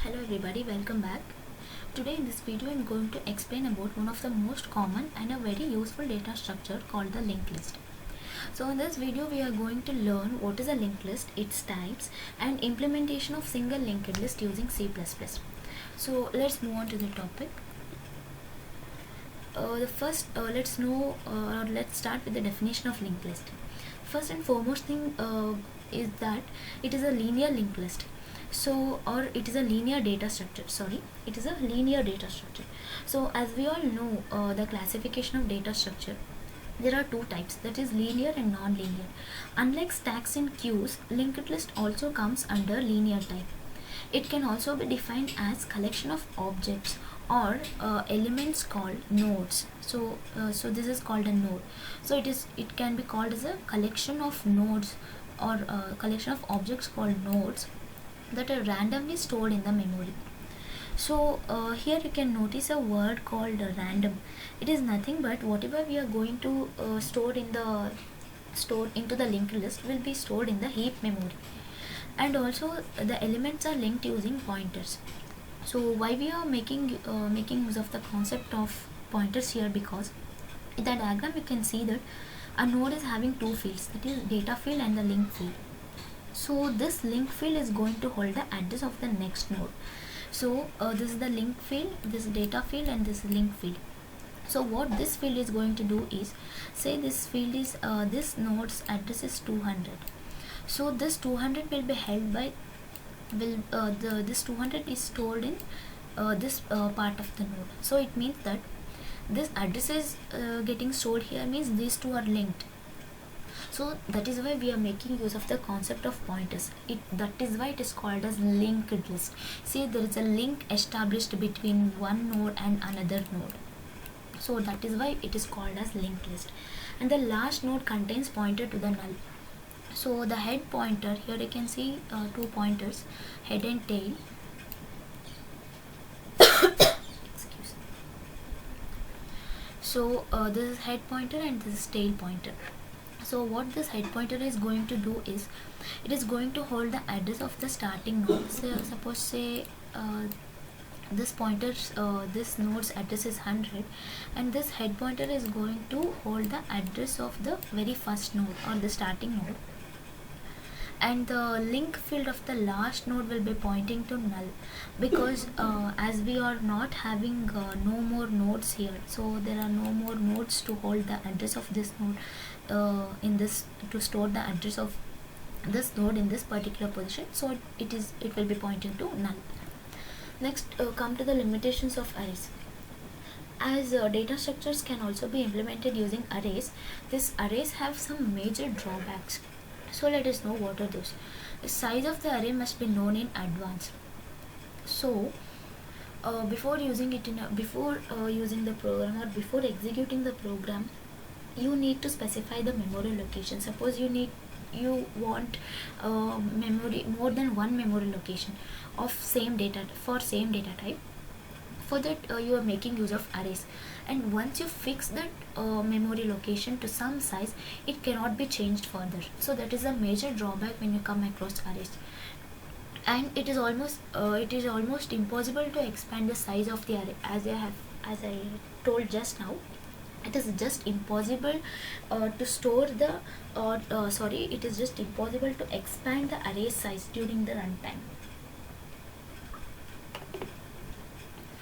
Hello everybody, welcome back. Today in this video I am going to explain about one of the most common and a very useful data structure called the linked list. So in this video we are going to learn what is a linked list, its types and implementation of single linked list using C++. So let's move on to the topic. Let's start with the definition of linked list. First and foremost thing is that it is a linear linked list. It is a linear data structure. So as we all know, the classification of data structure, there are two types, that is linear and non-linear. Unlike stacks and queues, linked list also comes under linear type. It can also be defined as collection of objects or elements called nodes. So this is called a node. So it can be called as a collection of nodes or a collection of objects called nodes that are randomly stored in the memory. So here you can notice a word called random. It is nothing but whatever we are going to store into the linked list will be stored in the heap memory. And also the elements are linked using pointers. So why we are making use of the concept of pointers here, because in the diagram we can see that a node is having two fields, that is data field and the link field. So this link field is going to hold the address of the next node. So this is the link field, this data field and this link field. So what this field is going to do is, say this field is this node's address is 200. So this 200 will be held by this 200 is stored in this part of the node. So it means that this address is getting stored here, means these two are linked. So that is why we are making use of the concept of pointers. That is why it is called as linked list. See, there is a link established between one node and another node. So that is why it is called as linked list. And the last node contains pointer to the null. So the head pointer, here you can see two pointers, head and tail. Excuse me. So this is head pointer and this is tail pointer. So what this head pointer is going to do is, it is going to hold the address of the starting node. So suppose this pointer's this node's address is 100, and this head pointer is going to hold the address of the very first node or the starting node, and the link field of the last node will be pointing to null, because as we are not having no more nodes here, so there are no more nodes to hold the address of this node in this, to store the address of this node in this particular position. So it will be pointing to null. Next, come to the limitations of arrays. As data structures can also be implemented using arrays, these arrays have some major drawbacks. So let us know what are those. The size of the array must be known in advance. So before using the program or before executing the program, you need to specify the memory location. Suppose you want memory, more than one memory location of same data type. For that you are making use of arrays, and once you fix that memory location to some size, it cannot be changed further. So that is a major drawback when you come across arrays. And it is almost impossible to expand the size of the array. As I told just now, it is just impossible it is just impossible to expand the array size during the runtime.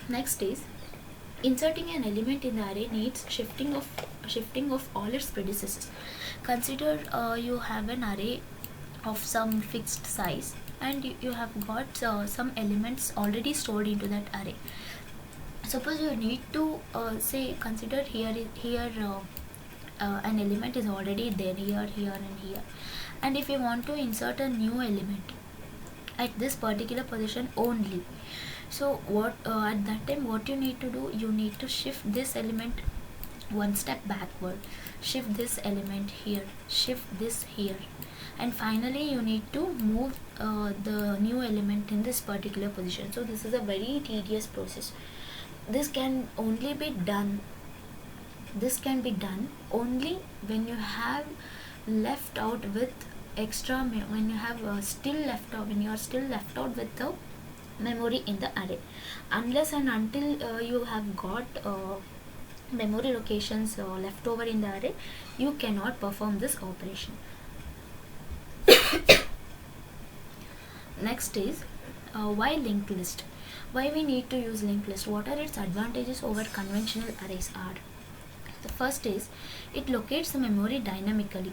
Next is, inserting an element in the array needs shifting of all its predecessors. Consider you have an array of some fixed size, and you have got some elements already stored into that array. Suppose you need to consider here an element is already there, here and here, and if you want to insert a new element at this particular position only, so what at that time what you need to do, you need to shift this element one step backward, shift this element here, shift this here, and finally you need to move the new element in this particular position. So this is a very tedious process. This can be done only when you have left out with extra, when you are still left out with the memory in the array. Unless and until you have got memory locations left over in the array, you cannot perform this operation. Next is why linked list. Why we need to use linked list? What are its advantages over conventional arrays are? The first is it locates the memory dynamically.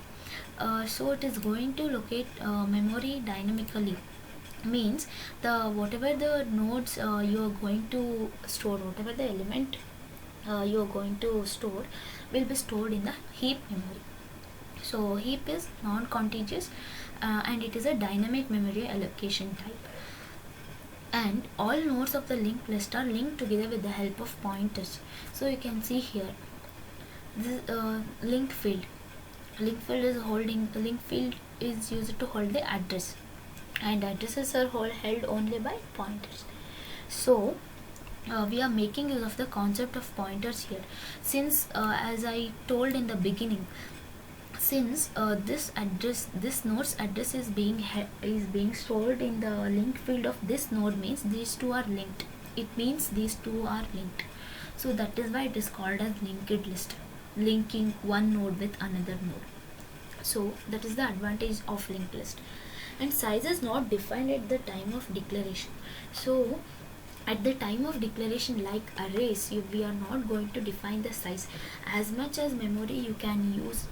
So it is going to locate memory dynamically, means the whatever the nodes you are going to store, whatever the element you are going to store will be stored in the heap memory. So heap is non-contiguous and it is a dynamic memory allocation type. And all nodes of the linked list are linked together with the help of pointers. So you can see here this linked field. Linked field is used to hold the address, and addresses are held only by pointers. So we are making use of the concept of pointers here, since as I told in the beginning, since this node's address is being stored in the linked field of this node, means these two are linked. It means these two are linked. So that is why it is called as linked list, linking one node with another node. So that is the advantage of linked list. And size is not defined at the time of declaration. So at the time of declaration, like arrays, we are not going to define the size. As much as memory you can use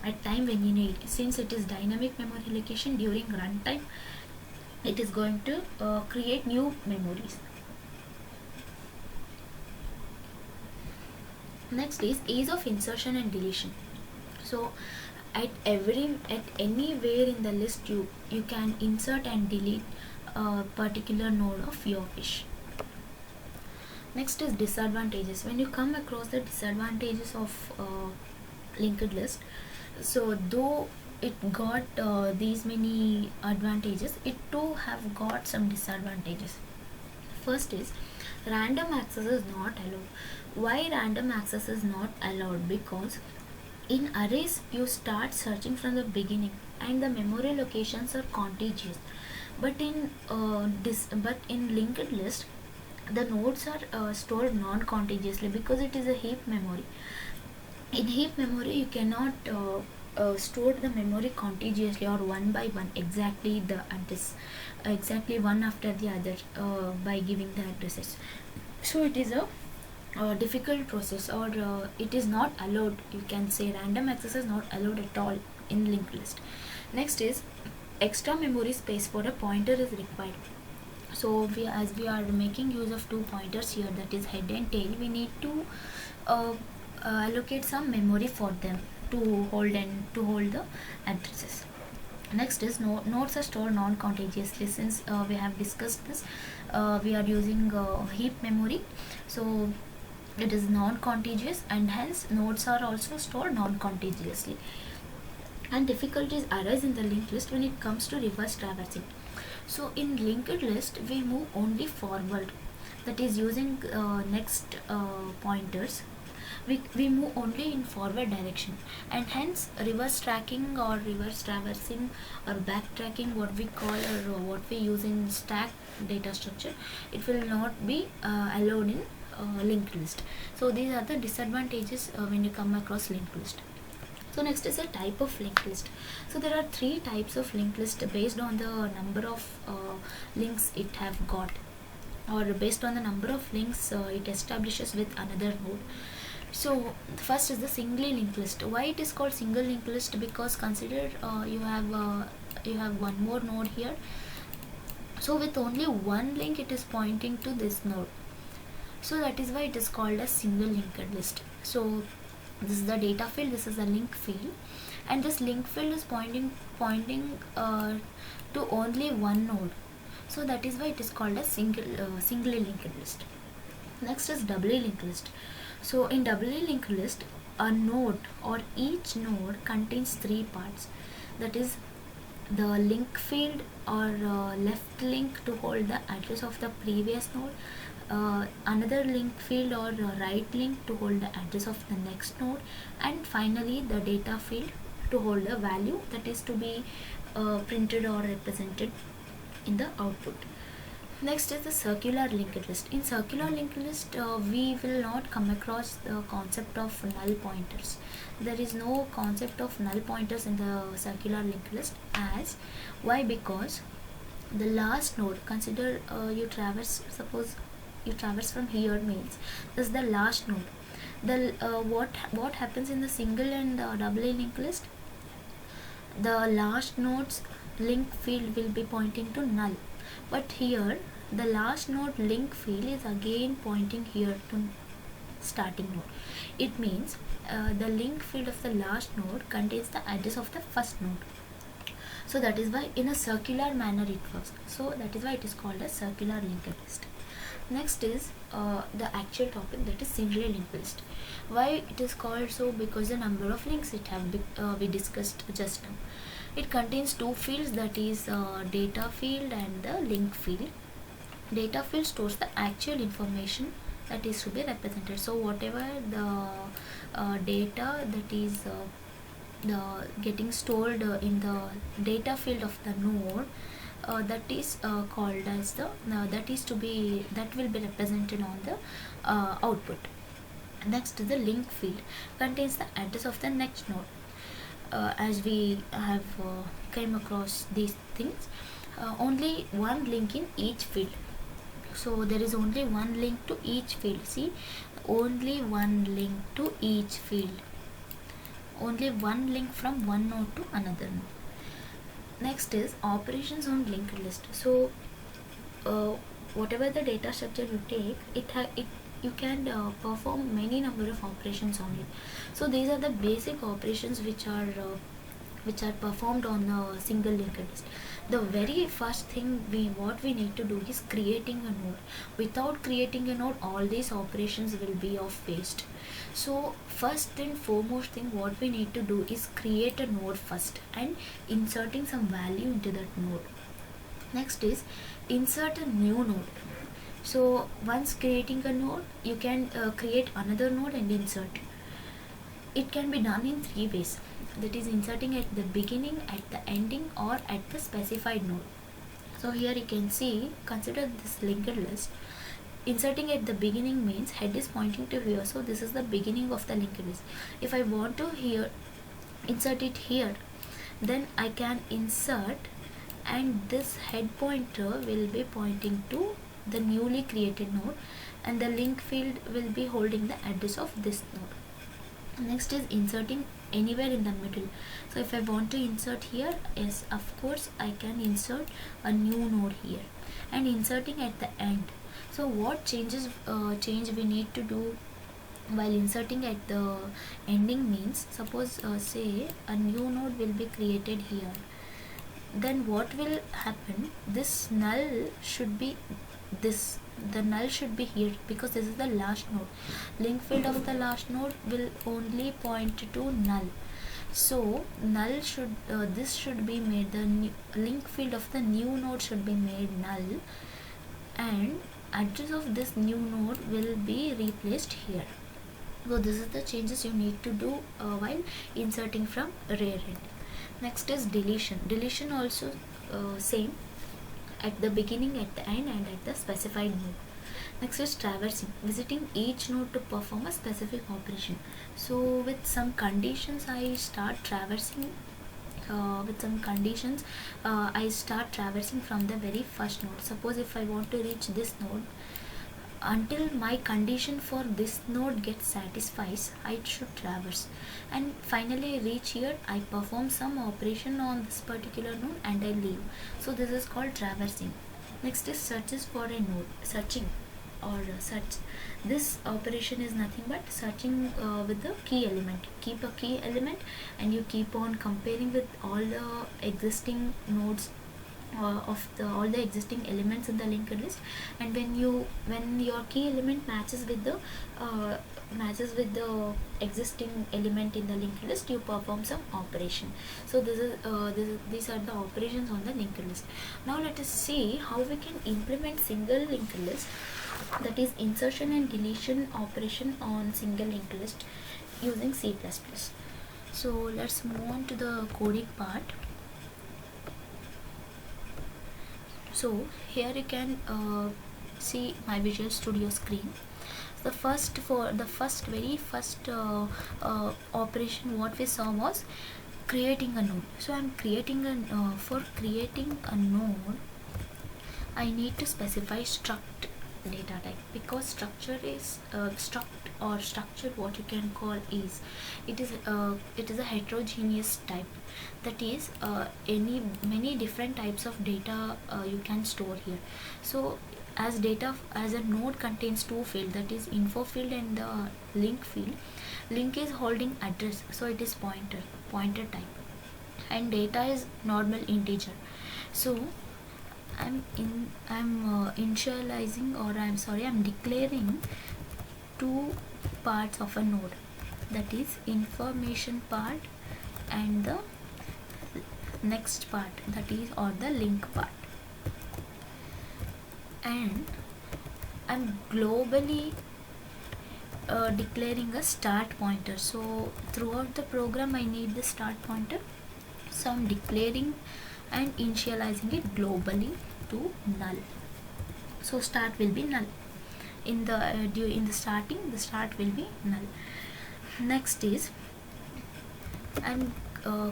at time when you need. Since it is dynamic memory allocation, during runtime it is going to create new memories. Next is ease of insertion and deletion. So at anywhere in the list you can insert and delete a particular node of your wish. Next is disadvantages. When you come across the disadvantages of linked list, so though it got these many advantages, it too have got some disadvantages. First is random access is not allowed. Why random access is not allowed? Because in arrays you start searching from the beginning and the memory locations are contiguous, but in linked list the nodes are stored non-contiguously because it is a heap memory. In heap memory you cannot store the memory contiguously or one by one, exactly the address, exactly one after the other by giving the addresses. So it is a difficult process, or it is not allowed. You can say random access is not allowed at all in linked list. Next is extra memory space for a pointer is required. So as we are making use of two pointers here, that is head and tail, we need to allocate some memory for them to hold the addresses. Next is nodes are stored non-contiguously. Since we have discussed this, we are using heap memory, so it is non-contiguous and hence nodes are also stored non-contiguously. And difficulties arise in the linked list when it comes to reverse traversing. So in linked list we move only forward, that is using next pointers. We move only in forward direction, and hence reverse tracking or reverse traversing or backtracking, what we call or what we use in stack data structure, it will not be allowed in linked list. So these are the disadvantages when you come across linked list. So next is a type of linked list. So there are three types of linked list based on the number of links it have got, or based on the number of links it establishes with another node. So first is the singly linked list. Why it is called single linked list? Because consider you have one more node here. So with only one link it is pointing to this node. So that is why it is called a single linked list. So this is the data field, this is the link field, and this link field is pointing to only one node. So that is why it is called a singly linked list. Next is doubly linked list. So in doubly linked list, a node or each node contains three parts, that is the link field or left link to hold the address of the previous node, another link field or right link to hold the address of the next node, and finally the data field to hold the value that is to be printed or represented in the output. Next is the circular linked list. In circular linked list, we will not come across the concept of null pointers. There is no concept of null pointers in the circular linked list. As why? Because the last node, consider you traverse, suppose you traverse from here, means this is the last node. The what happens in the single and double linked list? The last node's link field will be pointing to null, but here the last node link field is again pointing here to starting node. It means the link field of the last node contains the address of the first node. So that is why in a circular manner it works. So that is why it is called a circular linked list. Next is the actual topic, that is singly linked list. Why it is called so? Because the number of links it have we discussed just now. It contains two fields, that is data field and the link field. Data field stores the actual information that is to be represented. So whatever the data that is the getting stored in the data field of the node, that is called as the that will be represented on the output. Next, the link field contains the address of the next node. As we have came across these things, only one link in each field. So there is only one link to each field. See, only one link to each field. Only one link from one node to another node. Next is operations on linked list. So whatever the data structure you take, it you can perform many number of operations on it. So these are the basic operations which are performed on a single linked list. The very first thing what we need to do is creating a node. Without creating a node, all these operations will be of waste. So first and foremost thing what we need to do is create a node first and inserting some value into that node. Next is insert a new node. So once creating a node, you can create another node and insert. It can be done in three ways, that is inserting at the beginning, at the ending, or at the specified node. So here you can see, consider this linked list. Inserting at the beginning means head is pointing to here, so this is the beginning of the linked list. If I want to here insert it here, then I can insert, and this head pointer will be pointing to the newly created node, and the link field will be holding the address of this node. Next is inserting anywhere in the middle. So if I want to insert here, yes, of course I can insert a new node here, and inserting at the end. So what change we need to do while inserting at the ending means, suppose say a new node will be created here, then what will happen, this null should be the null should be here, because this is the last node. Link field of the last node will only point to null. So null should this should be made, the link field of the new node should be made null, and address of this new node will be replaced here. So this is the changes you need to do while inserting from rear end. Next is deletion. Deletion also same, at the beginning, at the end, and at the specified node. Next is traversing, visiting each node to perform a specific operation. So with some conditions I start traversing. With some conditions I start traversing from the very first node. Suppose if I want to reach this node, until my condition for this node gets satisfies, I should traverse, and finally reach here, I perform some operation on this particular node and I leave. So this is called traversing. Next is searches for a node, searching or search. This operation is nothing but searching with the key element. Keep a key element and you keep on comparing with all the existing nodes of all the existing elements in the linked list, and when your key element matches with the existing element in the linked list, you perform some operation. So these are the operations on the linked list. Now let us see how we can implement single linked list, that is insertion and deletion operation on single linked list using C++. So let's move on to the coding part. So here you can see my Visual Studio screen. The very first operation what we saw was creating a node. So I'm creating for creating a node I need to specify struct data type, because structure is struct or structure, what you can call is, it is a heterogeneous type. That is any many different types of data you can store here. So as a node contains two fields, that is info field and the link field. Link is holding address, so it is pointer type, and data is normal integer. So initializing, or I'm declaring two parts of a node, that is information part and the next part, that is, or the link part. And I'm globally declaring a start pointer. So throughout the program I need the start pointer, so I'm declaring and initializing it globally to null. So start will be null in the starting, the start will be null. Next is I'm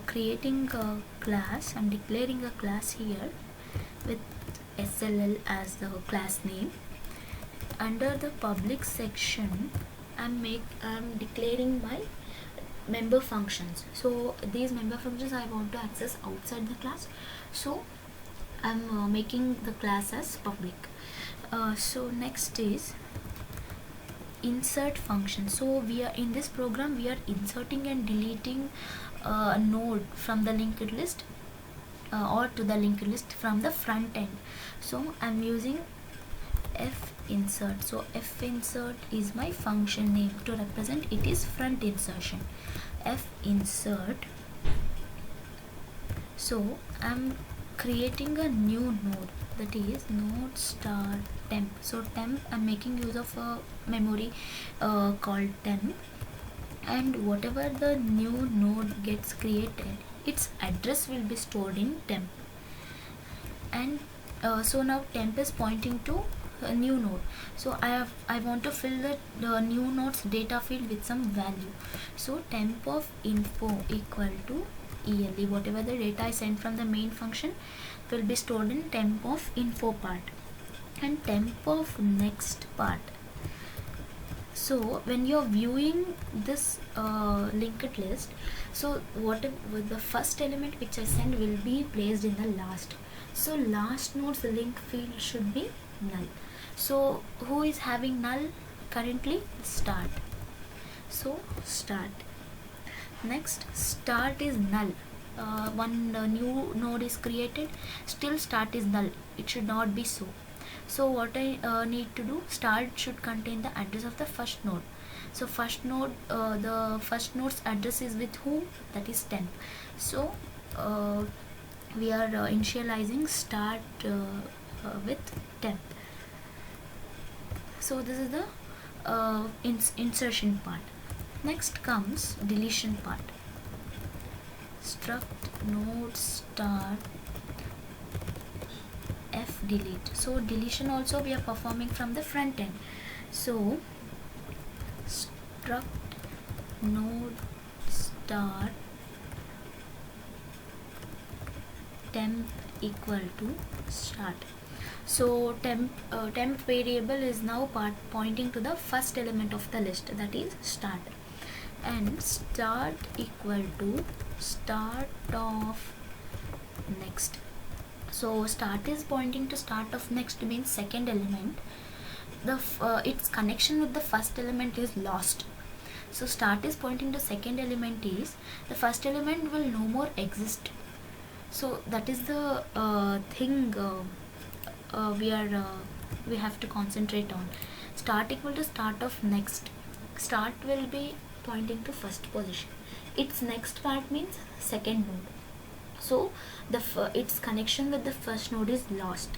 creating a class. I'm declaring a class here with SLL as the class name. Under the public section I'm declaring my member functions. So these member functions I want to access outside the class, so I'm making the class as public. So next is insert function. So we are in this program, we are inserting and deleting a node from the linked list or to the linked list from the front end. So I'm using f insert. So f insert is my function name. To represent it is front insertion, f insert. So I'm creating a new node, that is node star temp. So temp, I'm making use of a memory called temp, and whatever the new node gets created, its address will be stored in temp. And so now temp is pointing to a new node. So I want to fill the new node's data field with some value. So temp of info equal to ELE, whatever the data I sent from the main function will be stored in temp of info part and temp of next part. So when you're viewing this linked list, so whatever the first element which I send will be placed in the last. So last node's link field should be null. So who is having null currently? Start. So start. Next, start is null. One new node is created, still start is null. It should not be so. So what I need to do, start should contain the address of the first node. So first node, the first node's address is with whom? That is temp. So we are initializing start with temp. So this is the insertion part. Next comes deletion part. Struct node start f delete. So deletion also we are performing from the front end. So struct node start temp equal to start. So temp variable is now pointing to the first element of the list, that is start, and start equal to start of next. So start is pointing to start of next means second element. Its connection with the first element is lost. So start is pointing to second element is the first element will no more exist. So that is the thing we have to concentrate on. Start equal to start of next. Start will be pointing to first position. Its next part means second node. So its connection with the first node is lost,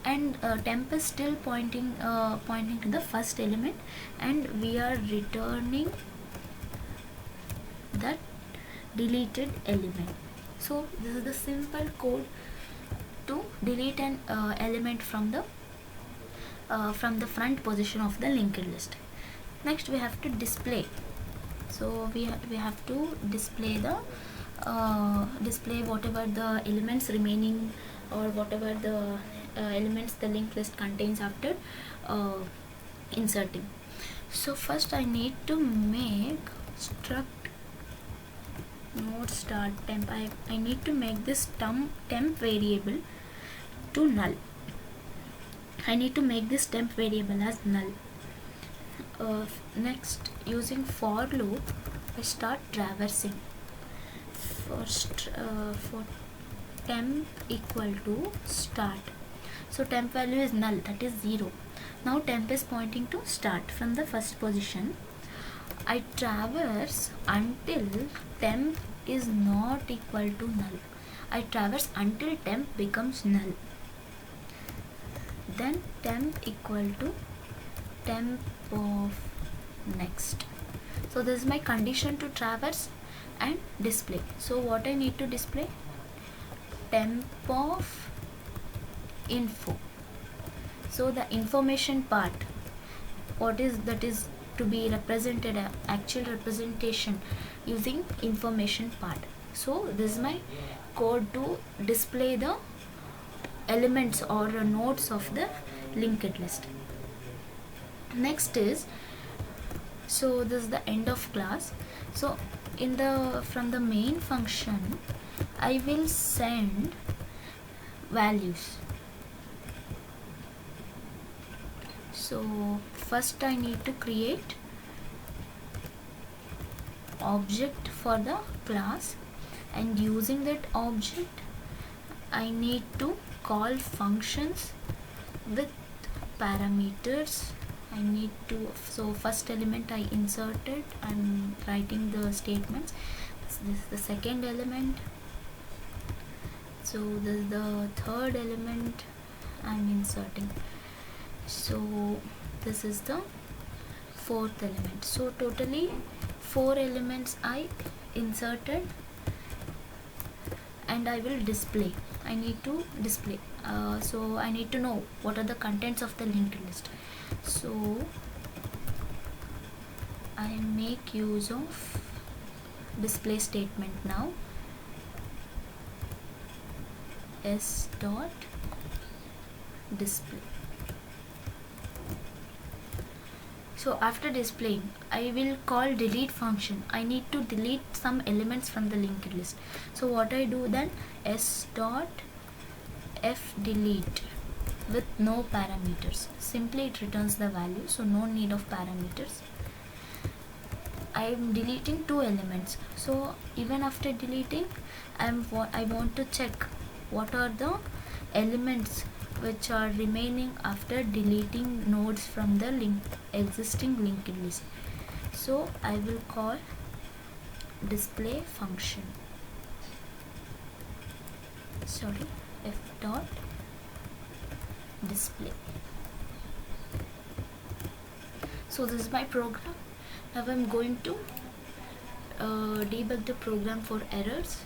and temp is still pointing to the first element, and we are returning that deleted element. So this is the simple code to delete an element from the front position of the linked list. Next we have to display. So we have to display the display whatever the elements remaining, or whatever the elements the linked list contains after inserting. So first I need to make struct node start temp. I need to make this temp variable to null. I need to make this temp variable as null. Next, using for loop, I start traversing. For temp equal to start. So temp value is null, that is 0. Now temp is pointing to start from the first position. I traverse until temp is not equal to null. I traverse until temp becomes null. Then temp equal to temp of next. So this is my condition to traverse and display. So what I need to display? Temp of info. So the information part, what is that is to be represented, actual representation using information part. So this is my code to display the elements or nodes of the linked list. Next is, so this is the end of class. So in the from the main function I will send values. So first I need to create object for the class, and using that object I need to call functions with parameters. I need to, so first element I inserted, I'm writing the statements. This is the second element, so this is the third element I'm inserting. So this is the fourth element. So totally 4 elements I inserted, and I will display. I need to display. So I need to know what are the contents of the linked list. So I make use of display statement now. S dot display. So after displaying, I will call delete function. I need to delete some elements from the linked list. So what I do then, s dot f delete with no parameters. Simply it returns the value, so no need of parameters. I am deleting 2 elements. So even after deleting, I want to check what are the elements which are remaining after deleting nodes from the existing linked list. So I will call display function. Sorry, f dot display. So this is my program. Now I'm going to debug the program for errors.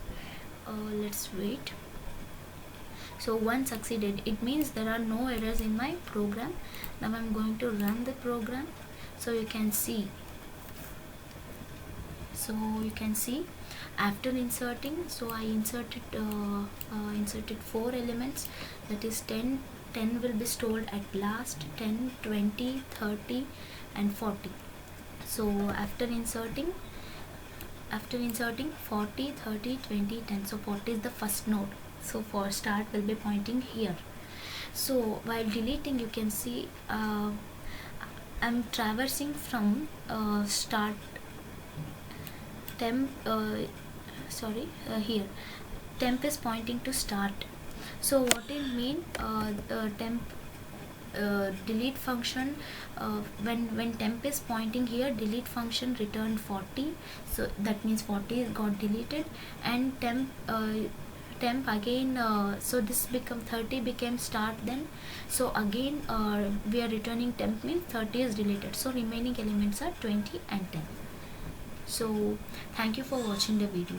Let's wait. So one succeeded, it means there are no errors in my program. Now I'm going to run the program, so you can see. So you can see after inserting, so I inserted 4 elements, that is 10 will be stored at last, 10, 20, 30 and 40. So after inserting 40, 30, 20, 10, so 40 is the first node. So for start will be pointing here. So while deleting, you can see I'm traversing from start temp. Here temp is pointing to start. So what it mean, temp delete function, when temp is pointing here, delete function returned 40. So that means 40 got deleted, and temp again, so this become 30 became start then. So again we are returning temp, means 30 is deleted, so remaining elements are 20 and 10. So thank you for watching the video.